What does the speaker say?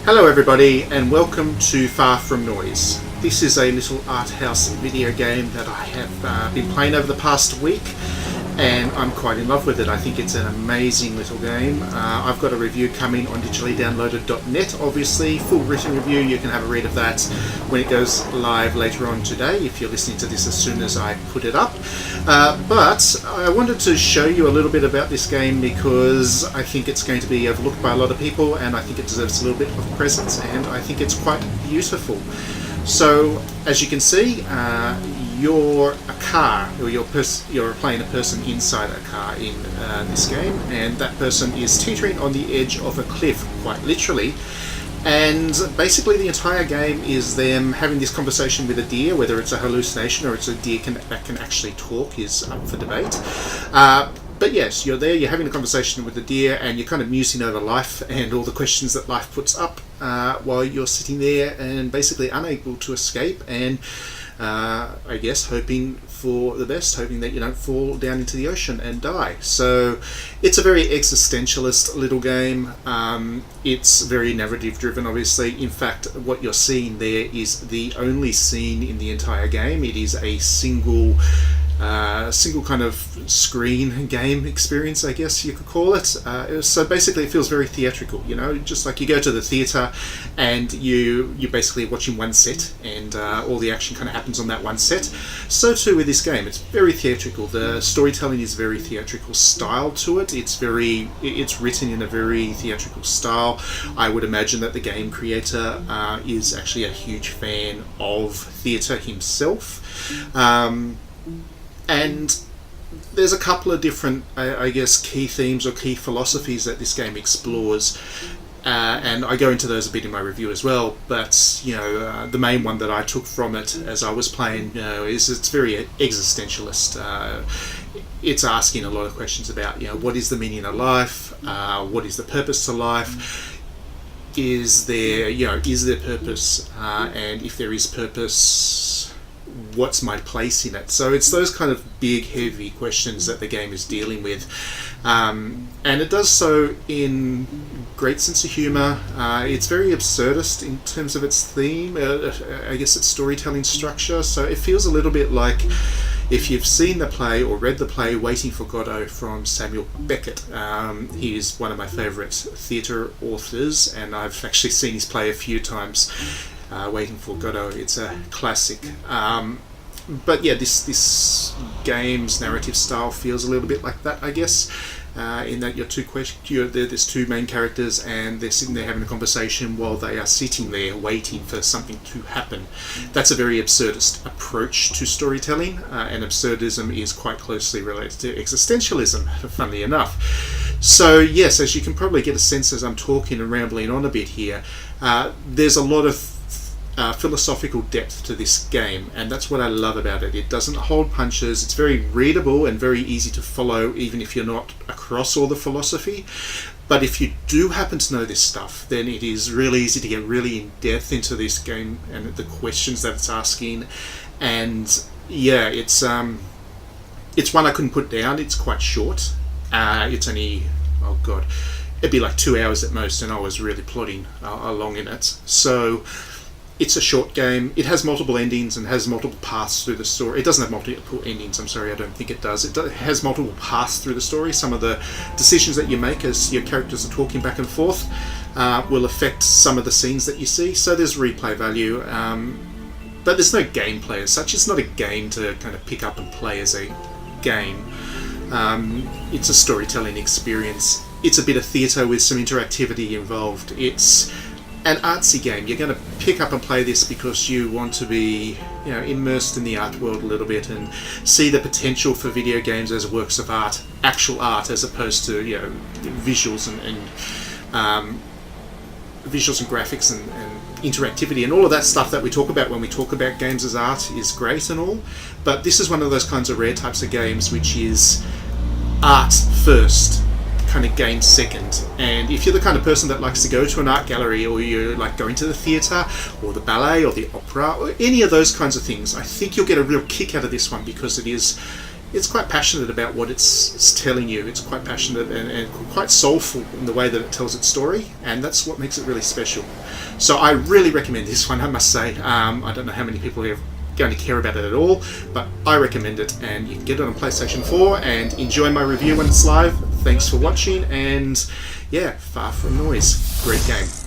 Hello everybody and welcome to Far From Noise. This is a little art house video game that I have been playing over the past week and I'm quite in love with it. I think it's an amazing little game. I've got a review coming on digitallydownloaded.net, obviously. Full written review, you can have a read of that when it goes live later on today, if you're listening to this as soon as I put it up. But I wanted to show you a little bit about this game because I think it's going to be overlooked by a lot of people and I think it deserves a little bit of presence and I think it's quite beautiful. So, as you can see, you're a car, or you're playing a person inside a car in this game, and that person is teetering on the edge of a cliff, quite literally. And basically the entire game is them having this conversation with a deer, whether it's a hallucination or it's a deer that can actually talk is up for debate. But yes, you're there, you're having a conversation with the deer and you're kind of musing over life and all the questions that life puts up while you're sitting there and basically unable to escape and I guess hoping for the best, hoping that you don't fall down into the ocean and die. So it's a very existentialist little game. It's very narrative driven, obviously. In fact, what you're seeing there is the only scene in the entire game. It is a single kind of screen game experience, I guess you could call it. So basically it feels very theatrical, you know, just like you go to the theatre and you're basically watching one set and all the action kind of happens on that one set. So too with this game, it's very theatrical. The storytelling is very theatrical style to it. It's written in a very theatrical style. I would imagine that the game creator is actually a huge fan of theatre himself. And there's a couple of different, I guess, key themes or key philosophies that this game explores, and I go into those a bit in my review as well. But the main one that I took from it as I was playing, is it's very existentialist. It's asking a lot of questions about, what is the meaning of life? What is the purpose to life? Is there purpose? And if there is purpose, what's my place in it? So it's those kind of big, heavy questions that the game is dealing with, and it does so in great sense of humour. It's very absurdist in terms of its theme, I guess its storytelling structure, so it feels a little bit like if you've seen the play or read the play Waiting for Godot from Samuel Beckett. He is one of my favourite theatre authors and I've actually seen his play a few times. Waiting for Godot, it's a classic. But yeah, this game's narrative style feels a little bit like that, I guess, in that there's two main characters and they're sitting there having a conversation while they are sitting there waiting for something to happen. That's a very absurdist approach to storytelling, and absurdism is quite closely related to existentialism, funnily enough. So yes, as you can probably get a sense as I'm talking and rambling on a bit here, there's a lot of philosophical depth to this game, and that's what I love about it. It doesn't hold punches. It's very readable and very easy to follow, even if you're not across all the philosophy. But if you do happen to know this stuff, then it is really easy to get really in depth into this game and the questions that it's asking. And yeah, it's one I couldn't put down. It's quite short. It's only, oh god, it'd be like 2 hours at most, and I was really plodding along in it. So it's a short game. It has multiple endings and has multiple paths through the story. It doesn't have multiple endings, I'm sorry, I don't think it does. It has multiple paths through the story. Some of the decisions that you make as your characters are talking back and forth will affect some of the scenes that you see, so there's replay value. But there's no gameplay as such. It's not a game to kind of pick up and play as a game. It's a storytelling experience. It's a bit of theatre with some interactivity involved. It's an artsy game. You're going to pick up and play this because you want to be, immersed in the art world a little bit and see the potential for video games as works of art, actual art, as opposed to visuals and graphics and interactivity and all of that stuff that we talk about when we talk about games as art is great and all. But this is one of those kinds of rare types of games which is art first, kind of game second. And if you're the kind of person that likes to go to an art gallery, or you're like going to the theatre or the ballet or the opera or any of those kinds of things, I think you'll get a real kick out of this one because it is it's quite passionate about what it's telling you. It's quite passionate and quite soulful in the way that it tells its story, and that's what makes it really special. So I really recommend this one, I must say. I don't know how many people are going to care about it at all, but I recommend it, and you can get it on PlayStation 4 and enjoy my review when it's live. Thanks for watching, and yeah, Far From Noise, great game.